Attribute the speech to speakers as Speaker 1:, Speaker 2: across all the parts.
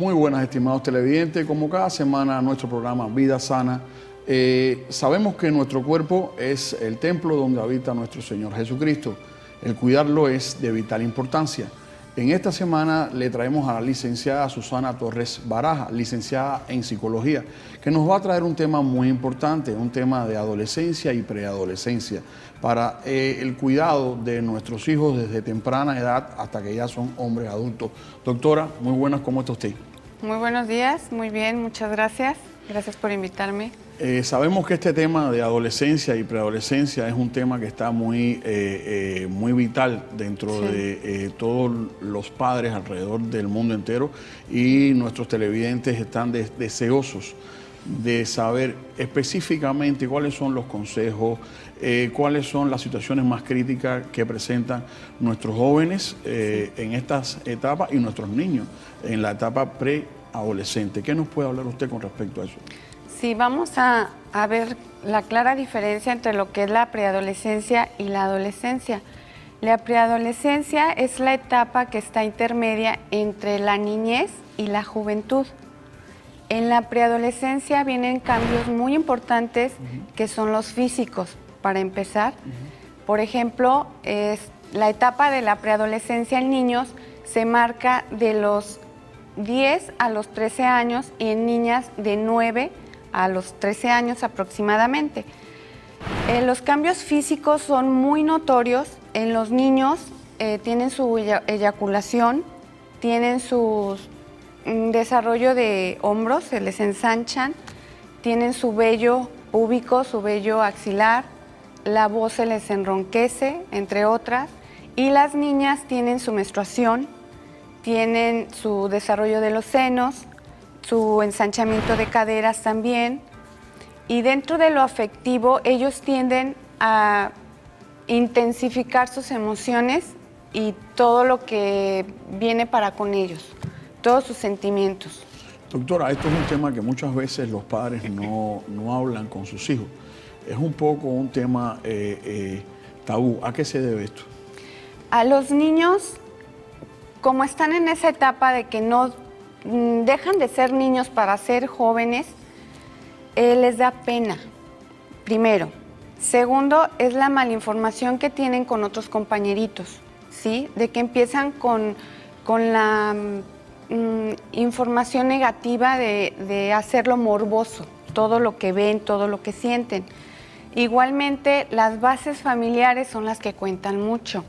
Speaker 1: Muy buenas, estimados televidentes. Como cada semana, nuestro programa Vida Sana. Sabemos que nuestro cuerpo es el templo donde habita nuestro Señor Jesucristo. El cuidarlo es de vital importancia. En esta semana le traemos a la licenciada Susana Torres Baraja, licenciada en Psicología, que nos va a traer un tema muy importante, un tema de adolescencia y preadolescencia, para el cuidado de nuestros hijos desde temprana edad hasta que ya son hombres adultos. Doctora, muy buenas, ¿cómo está usted?
Speaker 2: Muy buenos días, muy bien, muchas gracias. Gracias por invitarme.
Speaker 1: Sabemos que este tema de adolescencia y preadolescencia es un tema que está muy vital dentro de todos los padres alrededor del mundo entero, y nuestros televidentes están deseosos de saber específicamente cuáles son los consejos, cuáles son las situaciones más críticas que presentan nuestros jóvenes en estas etapas y nuestros niños en la etapa preadolescente. ¿Qué nos puede hablar usted con respecto a eso?
Speaker 2: Sí, vamos a ver la clara diferencia entre lo que es la preadolescencia y la adolescencia. La preadolescencia es la etapa que está intermedia entre la niñez y la juventud. En la preadolescencia vienen cambios muy importantes que son los físicos, para empezar. Por ejemplo, la etapa de la preadolescencia en niños se marca de los 10 a los 13 años y en niñas de 9 a los 13 años aproximadamente. Los cambios físicos son muy notorios. En los niños tienen su eyaculación, tienen su desarrollo de hombros, se les ensanchan, tienen su vello púbico, su vello axilar, la voz se les enronquece, entre otras, y las niñas tienen su menstruación, tienen su desarrollo de los senos, su ensanchamiento de caderas también, y dentro de lo afectivo ellos tienden a intensificar sus emociones y todo lo que viene para con ellos, todos sus sentimientos.
Speaker 1: Doctora, esto es un tema que muchas veces los padres no hablan con sus hijos. Es un poco un tema tabú. ¿A qué se debe esto?
Speaker 2: A los niños, como están en esa etapa de que no dejan de ser niños para ser jóvenes, les da pena, primero. Segundo, es la malinformación que tienen con otros compañeritos, ¿sí? De que empiezan con la información negativa de hacerlo morboso, todo lo que ven, todo lo que sienten. Igualmente, las bases familiares son las que cuentan mucho.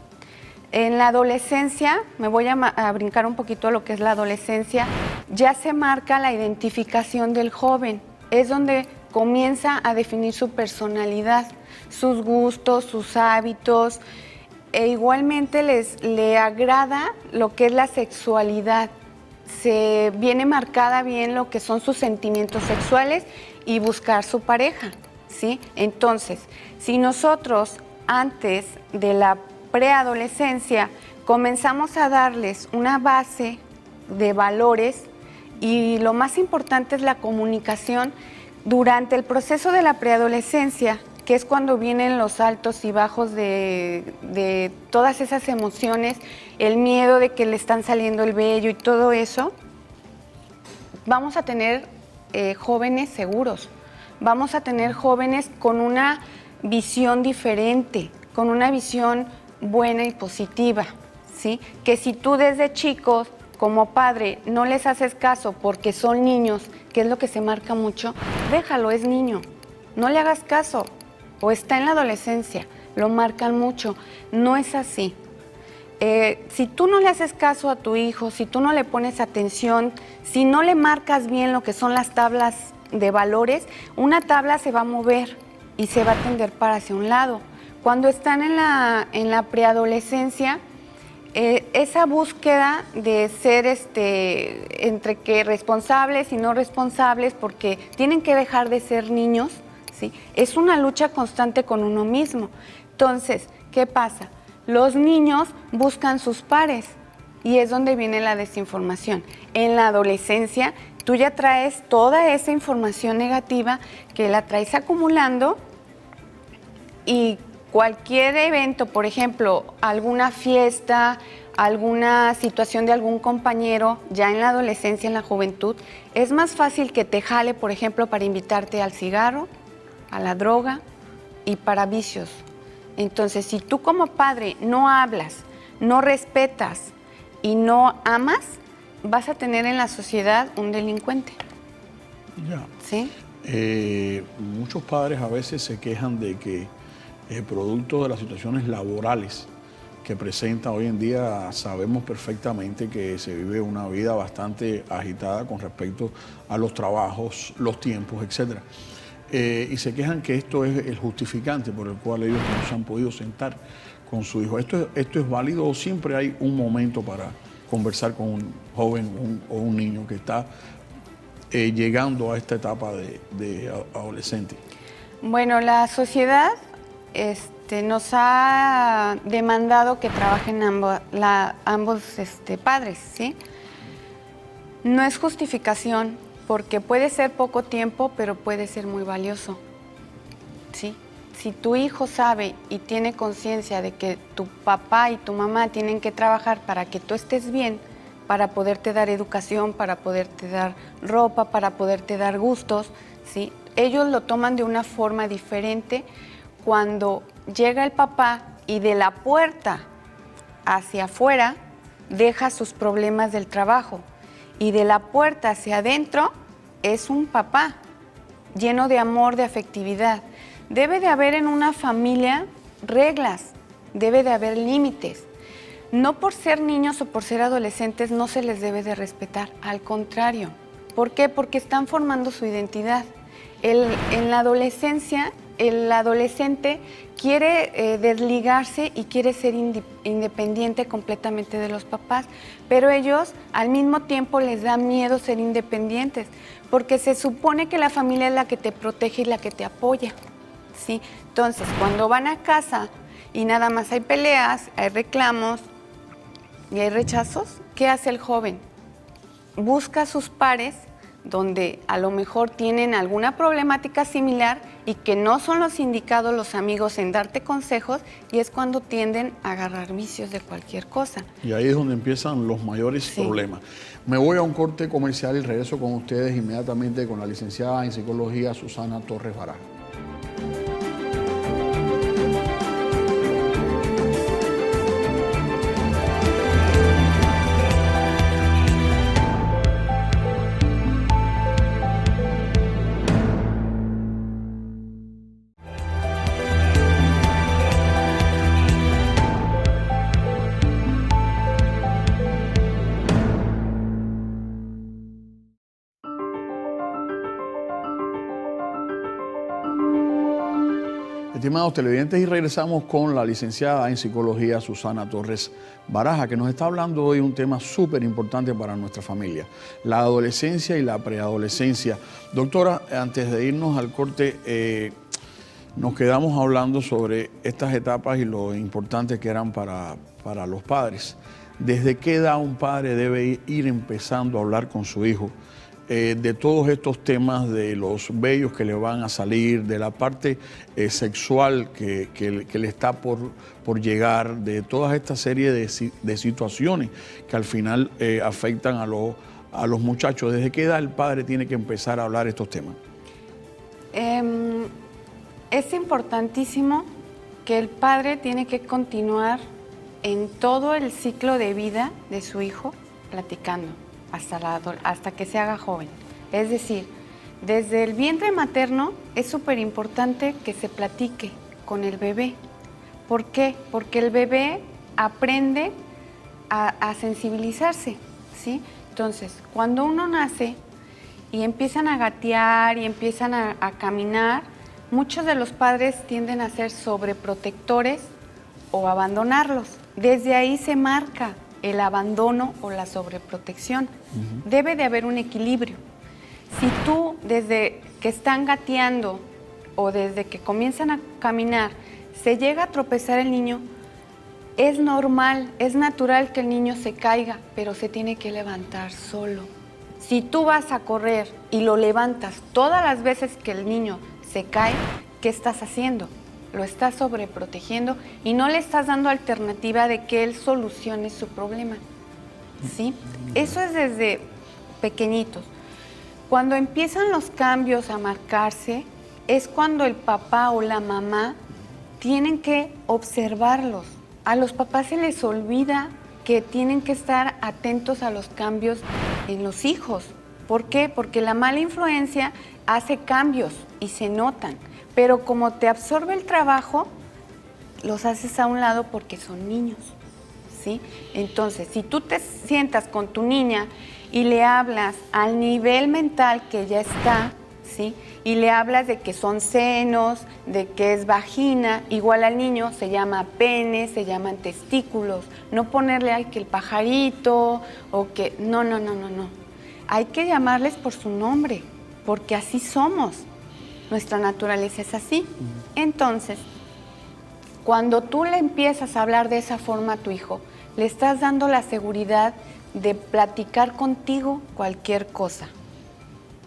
Speaker 2: En la adolescencia, me voy a brincar un poquito a lo que es la adolescencia, ya se marca la identificación del joven. Es donde comienza a definir su personalidad, sus gustos, sus hábitos, e igualmente le agrada lo que es la sexualidad. Se viene marcada bien lo que son sus sentimientos sexuales y buscar su pareja, ¿sí? Entonces, si nosotros antes de la preadolescencia comenzamos a darles una base de valores, y lo más importante es la comunicación durante el proceso de la preadolescencia, que es cuando vienen los altos y bajos de todas esas emociones, el miedo de que le están saliendo el vello y todo eso. Vamos a tener jóvenes seguros, vamos a tener jóvenes con una visión diferente, con una visión buena y positiva, ¿sí? Que si tú desde chicos, como padre, no les haces caso porque son niños, que es lo que se marca mucho, déjalo, es niño, no le hagas caso, o está en la adolescencia, lo marcan mucho. No es así. Si tú no le haces caso a tu hijo, si tú no le pones atención, si no le marcas bien lo que son las tablas de valores, una tabla se va a mover y se va a tender para hacia un lado. Cuando están en la preadolescencia, esa búsqueda de ser entre que responsables y no responsables, porque tienen que dejar de ser niños, ¿sí? Es una lucha constante con uno mismo. Entonces, ¿qué pasa? Los niños buscan sus pares y es donde viene la desinformación. En la adolescencia, tú ya traes toda esa información negativa que la traes acumulando, y cualquier evento, por ejemplo, alguna fiesta, alguna situación de algún compañero, ya en la adolescencia, en la juventud, es más fácil que te jale, por ejemplo, para invitarte al cigarro, a la droga y para vicios. Entonces, si tú como padre no hablas, no respetas y no amas, vas a tener en la sociedad un delincuente.
Speaker 1: Ya.
Speaker 2: ¿Sí?
Speaker 1: Muchos padres a veces se quejan de que producto de las situaciones laborales que presenta hoy en día, sabemos perfectamente que se vive una vida bastante agitada con respecto a los trabajos, los tiempos, etc. Y se quejan que esto es el justificante por el cual ellos no se han podido sentar con su hijo. ¿Esto es válido o siempre hay un momento para conversar con un joven o un niño que está llegando a esta etapa de adolescente?
Speaker 2: Bueno, la sociedad nos ha demandado que trabajen ambos padres, ¿sí? No es justificación, porque puede ser poco tiempo, pero puede ser muy valioso, ¿sí? Si tu hijo sabe y tiene conciencia de que tu papá y tu mamá tienen que trabajar para que tú estés bien, para poderte dar educación, para poderte dar ropa, para poderte dar gustos, ¿sí? Ellos lo toman de una forma diferente cuando llega el papá y de la puerta hacia afuera deja sus problemas del trabajo y de la puerta hacia adentro es un papá lleno de amor, de afectividad. Debe de haber en una familia reglas, debe de haber límites. No por ser niños o por ser adolescentes no se les debe de respetar, al contrario. ¿Por qué? Porque están formando su identidad. En la adolescencia, el adolescente quiere desligarse y quiere ser independiente completamente de los papás, pero ellos al mismo tiempo les da miedo ser independientes, porque se supone que la familia es la que te protege y la que te apoya, ¿sí? Entonces, cuando van a casa y nada más hay peleas, hay reclamos y hay rechazos, ¿qué hace el joven? Busca a sus pares donde a lo mejor tienen alguna problemática similar y que no son los indicados los amigos en darte consejos, y es cuando tienden a agarrar vicios de cualquier cosa.
Speaker 1: Y ahí es donde empiezan los mayores problemas. Me voy a un corte comercial y regreso con ustedes inmediatamente con la licenciada en psicología Susana Torres Baraja. Estimados televidentes, y regresamos con la licenciada en psicología Susana Torres Baraja, que nos está hablando hoy de un tema súper importante para nuestra familia, la adolescencia y la preadolescencia. Doctora, antes de irnos al corte, nos quedamos hablando sobre estas etapas y lo importante que eran para los padres. ¿Desde qué edad un padre debe ir empezando a hablar con su hijo de todos estos temas, de los vellos que le van a salir, de la parte sexual que le está por llegar, de toda esta serie de situaciones que al final afectan a los muchachos? ¿Desde qué edad el padre tiene que empezar a hablar estos temas?
Speaker 2: Es importantísimo que el padre tiene que continuar en todo el ciclo de vida de su hijo platicando hasta que se haga joven. Es decir, desde el vientre materno es súper importante que se platique con el bebé. ¿Por qué? Porque el bebé aprende a sensibilizarse, ¿sí? Entonces, cuando uno nace y empiezan a gatear y empiezan a caminar, muchos de los padres tienden a ser sobreprotectores o abandonarlos. Desde ahí se marca el abandono o la sobreprotección. Debe de haber un equilibrio. Si tú, desde que están gateando o desde que comienzan a caminar, se llega a tropezar el niño, es normal, es natural que el niño se caiga, pero se tiene que levantar solo. Si tú vas a correr y lo levantas todas las veces que el niño se cae, ¿qué estás haciendo? lo estás sobreprotegiendo y no le estás dando alternativa de que él solucione su problema. ¿Sí? Eso es desde pequeñitos. Cuando empiezan los cambios a marcarse, es cuando el papá o la mamá tienen que observarlos. A los papás se les olvida que tienen que estar atentos a los cambios en los hijos. ¿Por qué? Porque la mala influencia hace cambios y se notan. Pero como te absorbe el trabajo, los haces a un lado porque son niños, ¿sí? Entonces, si tú te sientas con tu niña y le hablas al nivel mental que ya está, ¿sí? Y le hablas de que son senos, de que es vagina, igual al niño se llama pene, se llaman testículos. No ponerle ay, que el pajarito o que... No. Hay que llamarles por su nombre, porque así somos. Nuestra naturaleza es así. Entonces, cuando tú le empiezas a hablar de esa forma a tu hijo, le estás dando la seguridad de platicar contigo cualquier cosa.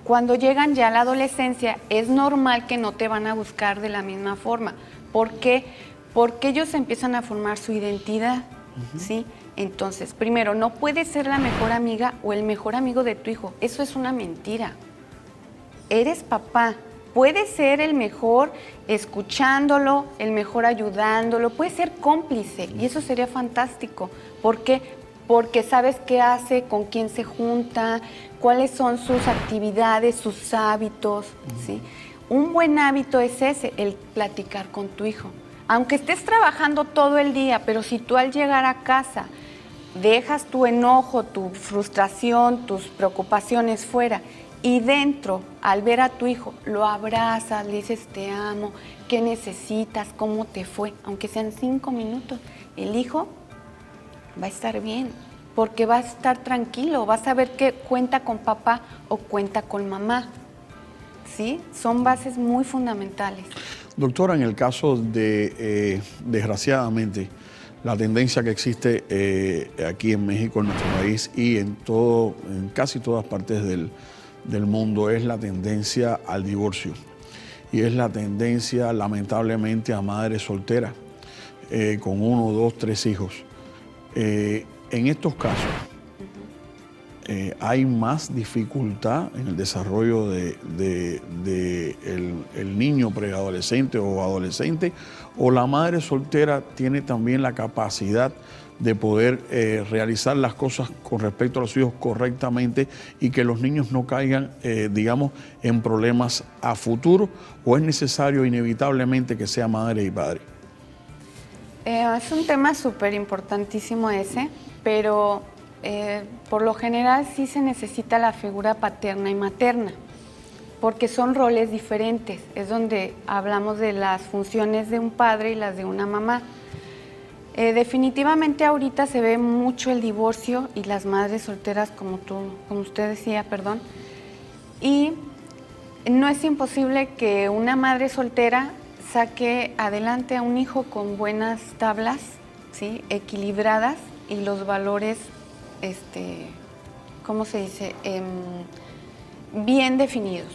Speaker 2: Cuando llegan ya a la adolescencia, es normal que no te van a buscar de la misma forma. ¿Por qué? Porque ellos empiezan a formar su identidad, ¿sí? Entonces, primero, no puedes ser la mejor amiga o el mejor amigo de tu hijo. Eso es una mentira. Eres papá. Puedes ser el mejor escuchándolo, el mejor ayudándolo, puedes ser cómplice y eso sería fantástico. ¿Por qué? Porque sabes qué hace, con quién se junta, cuáles son sus actividades, sus hábitos, ¿sí? Un buen hábito es ese, el platicar con tu hijo. Aunque estés trabajando todo el día, pero si tú al llegar a casa dejas tu enojo, tu frustración, tus preocupaciones fuera y dentro, al ver a tu hijo, lo abrazas, le dices te amo, qué necesitas, cómo te fue, aunque sean 5 minutos, el hijo va a estar bien, porque va a estar tranquilo, va a saber que cuenta con papá o cuenta con mamá. ¿Sí? Son bases muy fundamentales.
Speaker 1: Doctora, en el caso de, desgraciadamente, la tendencia que existe aquí en México, en nuestro país y en casi todas partes del mundo es la tendencia al divorcio y es la tendencia lamentablemente a madres solteras con 1, 2, 3 hijos. En estos casos hay más dificultad en el desarrollo del niño preadolescente o adolescente, o la madre soltera tiene también la capacidad de poder realizar las cosas con respecto a los hijos correctamente y que los niños no caigan, digamos, en problemas a futuro, o es necesario inevitablemente que sea madre y padre.
Speaker 2: Es un tema súper importantísimo ese, pero por lo general sí se necesita la figura paterna y materna, porque son roles diferentes. Es donde hablamos de las funciones de un padre y las de una mamá. Definitivamente ahorita se ve mucho el divorcio y las madres solteras, como usted decía, perdón. Y no es imposible que una madre soltera saque adelante a un hijo con buenas tablas, ¿sí? Equilibradas y los valores, ¿cómo se dice? Bien definidos.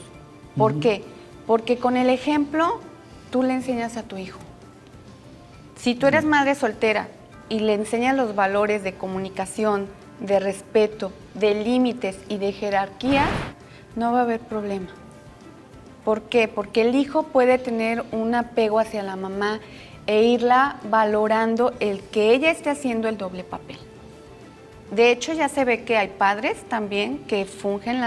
Speaker 2: ¿Por qué? Porque con el ejemplo tú le enseñas a tu hijo. Si tú eres madre soltera y le enseñas los valores de comunicación, de respeto, de límites y de jerarquía, no va a haber problema. ¿Por qué? Porque el hijo puede tener un apego hacia la mamá e irla valorando el que ella esté haciendo el doble papel. De hecho, ya se ve que hay padres también que fungen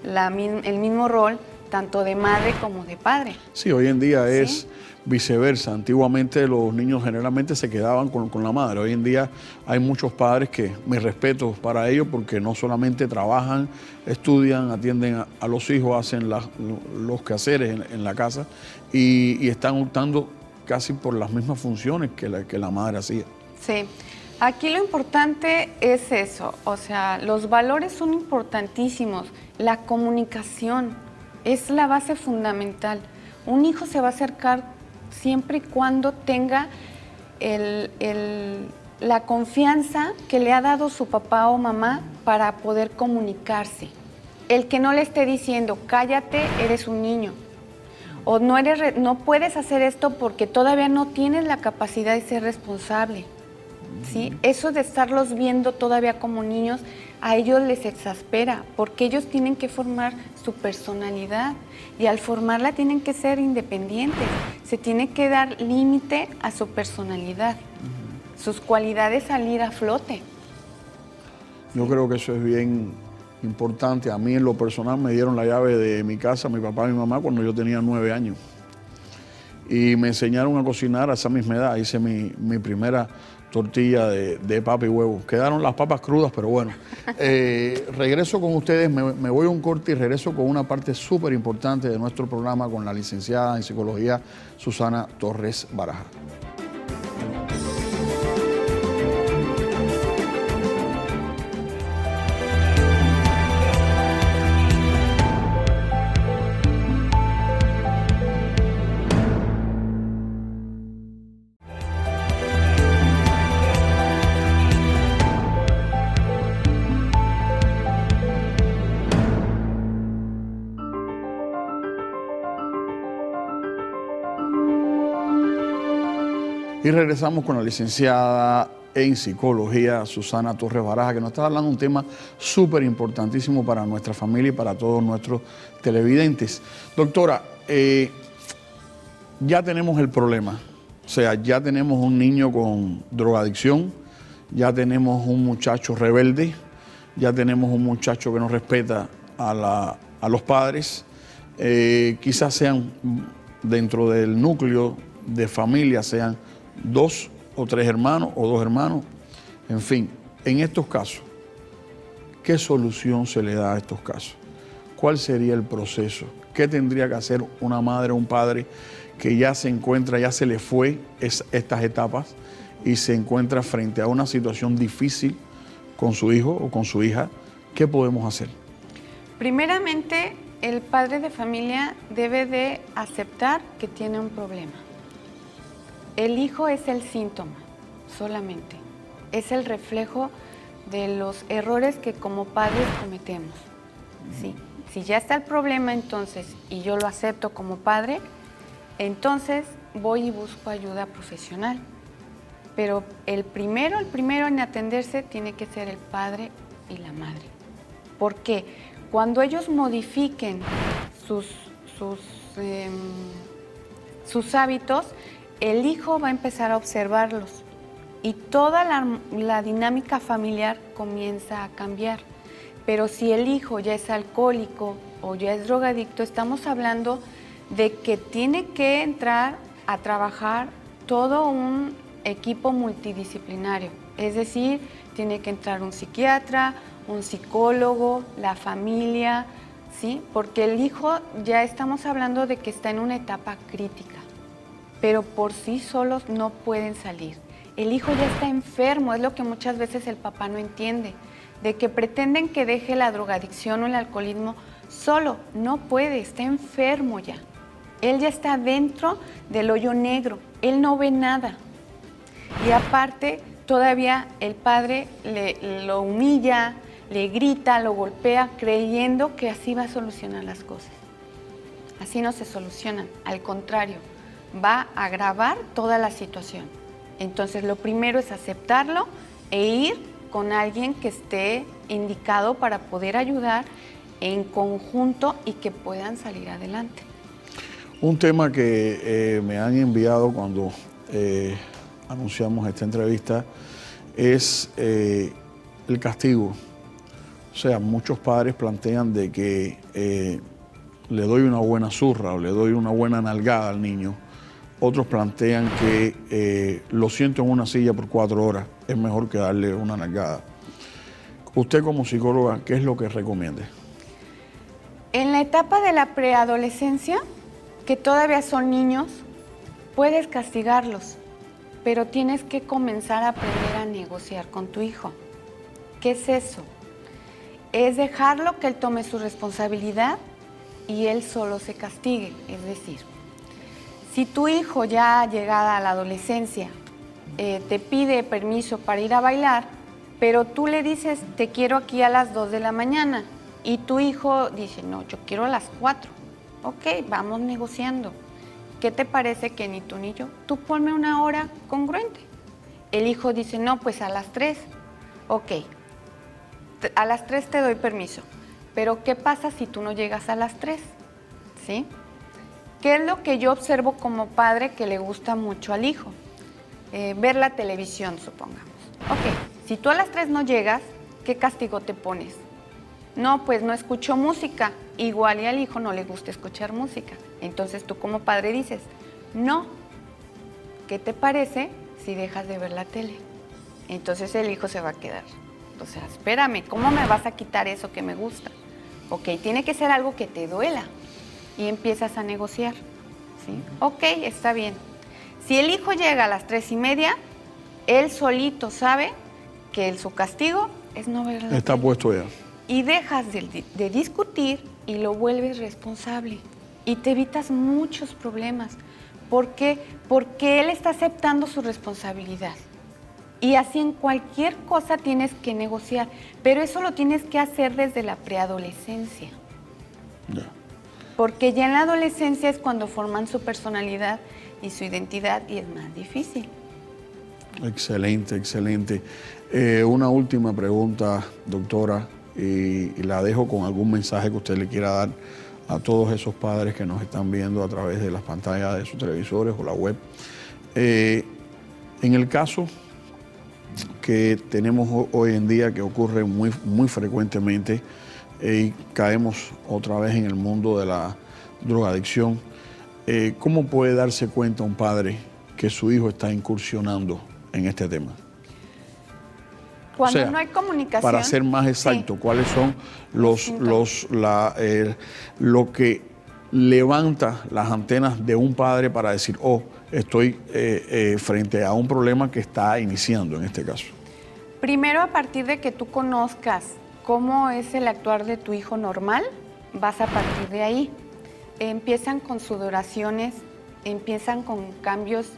Speaker 2: el mismo rol, tanto de madre como de padre.
Speaker 1: Sí, hoy en día es viceversa. Antiguamente los niños generalmente se quedaban con la madre. Hoy en día hay muchos padres que, mis respetos para ellos, porque no solamente trabajan, estudian, atienden a los hijos, hacen los quehaceres en la casa y están optando casi por las mismas funciones que la madre hacía.
Speaker 2: Sí. Aquí lo importante es eso, o sea, los valores son importantísimos, la comunicación es la base fundamental. Un hijo se va a acercar siempre y cuando tenga la confianza que le ha dado su papá o mamá para poder comunicarse. El que no le esté diciendo, cállate, eres un niño. O no puedes hacer esto porque todavía no tienes la capacidad de ser responsable. ¿Sí? Eso de estarlos viendo todavía como niños, a ellos les exaspera, porque ellos tienen que formar su personalidad y al formarla tienen que ser independientes. Se tiene que dar límite a su personalidad, sus cualidades salir a flote.
Speaker 1: Yo creo que eso es bien importante. A mí en lo personal me dieron la llave de mi casa, mi papá y mi mamá, cuando yo tenía 9 años. Y me enseñaron a cocinar a esa misma edad. Hice mi primera tortilla de papa y huevo. Quedaron las papas crudas, pero bueno. Regreso con ustedes, me voy a un corte y regreso con una parte súper importante de nuestro programa con la licenciada en psicología Susana Torres Baraja. Y regresamos con la licenciada en psicología Susana Torres Baraja, que nos está hablando de un tema súper importantísimo para nuestra familia y para todos nuestros televidentes. Doctora, ya tenemos el problema, o sea, ya tenemos un niño con drogadicción, ya tenemos un muchacho rebelde, ya tenemos un muchacho que no respeta a los padres, quizás sean dentro del núcleo de familia, sean 2 o 3 hermanos o 2 hermanos, en fin, en estos casos, ¿qué solución se le da a estos casos? ¿Cuál sería el proceso? ¿Qué tendría que hacer una madre o un padre que ya se encuentra, ya se le fue estas etapas y se encuentra frente a una situación difícil con su hijo o con su hija? ¿Qué podemos hacer?
Speaker 2: Primeramente, el padre de familia debe de aceptar que tiene un problema. El hijo es el síntoma, solamente. Es el reflejo de los errores que como padres cometemos. ¿Sí? Si ya está el problema entonces, y yo lo acepto como padre, entonces voy y busco ayuda profesional. Pero el primero en atenderse tiene que ser el padre y la madre. ¿Por qué? Cuando ellos modifiquen sus hábitos, el hijo va a empezar a observarlos y toda la dinámica familiar comienza a cambiar. Pero si el hijo ya es alcohólico o ya es drogadicto, estamos hablando de que tiene que entrar a trabajar todo un equipo multidisciplinario. Es decir, tiene que entrar un psiquiatra, un psicólogo, la familia, ¿sí? Porque el hijo ya estamos hablando de que está en una etapa crítica, pero por sí solos no pueden salir. El hijo ya está enfermo, es lo que muchas veces el papá no entiende, de que pretenden que deje la drogadicción o el alcoholismo solo. No puede, está enfermo ya. Él ya está dentro del hoyo negro, él no ve nada. Y aparte, todavía el padre lo humilla, le grita, lo golpea, creyendo que así va a solucionar las cosas. Así no se solucionan, al contrario, va a agravar toda la situación. Entonces, lo primero es aceptarlo e ir con alguien que esté indicado para poder ayudar en conjunto y que puedan salir adelante.
Speaker 1: Un tema que me han enviado cuando anunciamos esta entrevista es el castigo. O sea, muchos padres plantean de que le doy una buena zurra o le doy una buena nalgada al niño. Otros plantean que lo siento en una silla por 4 horas, es mejor que darle una nalgada. Usted como psicóloga, ¿qué es lo que recomienda?
Speaker 2: En la etapa de la preadolescencia, que todavía son niños, puedes castigarlos, pero tienes que comenzar a aprender a negociar con tu hijo. ¿Qué es eso? Es dejarlo que él tome su responsabilidad y él solo se castigue. Es decir, si tu hijo ya llegada a la adolescencia te pide permiso para ir a bailar, pero tú le dices, te quiero aquí a las 2 de la mañana, y tu hijo dice, no, yo quiero a las 4. Ok, vamos negociando. ¿Qué te parece que ni tú ni yo? Tú ponme una hora congruente. El hijo dice, no, pues a las 3. Ok, a las 3 te doy permiso. Pero ¿qué pasa si tú no llegas a las 3? ¿Sí? ¿Qué es lo que yo observo como padre que le gusta mucho al hijo? Ver la televisión, supongamos. Ok, si tú a las 3 no llegas, ¿qué castigo te pones? No, pues no escucho música. Igual y al hijo no le gusta escuchar música. Entonces tú como padre dices, no, ¿qué te parece si dejas de ver la tele? Entonces el hijo se va a quedar. O sea, espérame, ¿cómo me vas a quitar eso que me gusta? Ok, tiene que ser algo que te duela. Y empiezas a negociar. ¿Sí? Ok, está bien. Si el hijo llega a las 3:30, él solito sabe que su castigo es no ver la tele.
Speaker 1: Está puesto ya.
Speaker 2: Y dejas de discutir y lo vuelves responsable. Y te evitas muchos problemas. ¿Por qué? Porque él está aceptando su responsabilidad. Y así en cualquier cosa tienes que negociar. Pero eso lo tienes que hacer desde la preadolescencia.
Speaker 1: Ya.
Speaker 2: Porque ya en la adolescencia es cuando forman su personalidad y su identidad y es más difícil.
Speaker 1: Excelente, excelente. Una última pregunta, doctora, y la dejo con algún mensaje que usted le quiera dar a todos esos padres que nos están viendo a través de las pantallas de sus televisores o la web. En el caso que tenemos hoy en día, que ocurre muy, muy frecuentemente, y caemos otra vez en el mundo de la drogadicción, ¿cómo puede darse cuenta un padre que su hijo está incursionando en este tema?
Speaker 2: Cuando no hay comunicación.
Speaker 1: Para ser más exacto, sí. ¿Cuáles son lo que levanta las antenas de un padre para decir, oh, estoy frente a un problema que está iniciando en este caso?
Speaker 2: Primero, a partir de que tú conozcas cómo es el actuar de tu hijo normal, vas a partir de ahí. Empiezan con sudoraciones, empiezan con cambios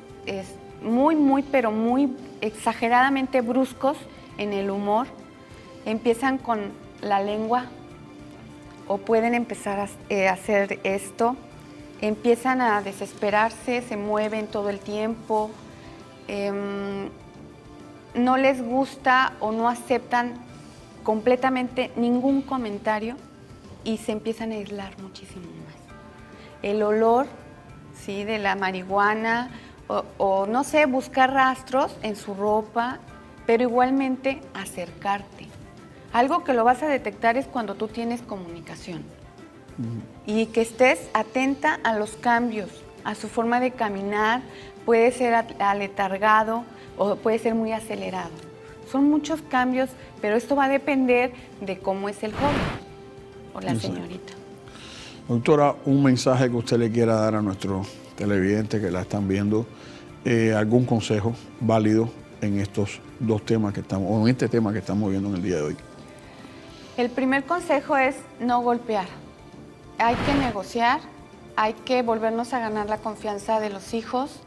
Speaker 2: pero muy exageradamente bruscos en el humor, empiezan con la lengua o pueden empezar a hacer esto, empiezan a desesperarse, se mueven todo el tiempo, no les gusta o no aceptan completamente ningún comentario y se empiezan a aislar muchísimo más. El olor, ¿sí?, de la marihuana o no sé, buscar rastros en su ropa, pero igualmente acercarte. Algo que lo vas a detectar es cuando tú tienes comunicación y que estés atenta a los cambios, a su forma de caminar, puede ser aletargado o puede ser muy acelerado. Son muchos cambios, pero esto va a depender de cómo es el joven o la señorita.
Speaker 1: Doctora, un mensaje que usted le quiera dar a nuestros televidentes que la están viendo, algún consejo válido en estos dos temas que estamos, o en este tema que estamos viendo en el día de hoy.
Speaker 2: El primer consejo es no golpear. Hay que negociar, hay que volvernos a ganar la confianza de los hijos.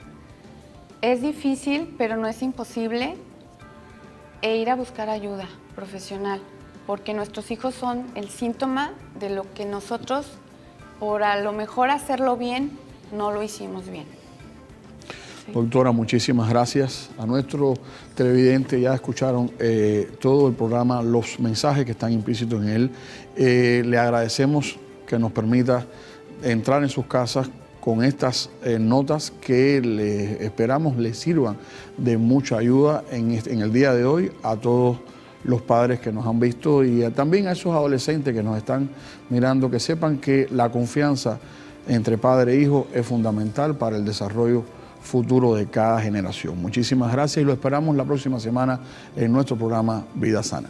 Speaker 2: Es difícil, pero no es imposible. E ir a buscar ayuda profesional, porque nuestros hijos son el síntoma de lo que nosotros, por a lo mejor hacerlo bien, no lo hicimos bien. Sí.
Speaker 1: Doctora, muchísimas gracias. A nuestro televidente ya escucharon todo el programa, los mensajes que están implícitos en él. Le agradecemos que nos permita entrar en sus casas con estas notas que esperamos les sirvan de mucha ayuda en el día de hoy a todos los padres que nos han visto y también a esos adolescentes que nos están mirando, que sepan que la confianza entre padre e hijo es fundamental para el desarrollo futuro de cada generación. Muchísimas gracias y lo esperamos la próxima semana en nuestro programa Vida Sana.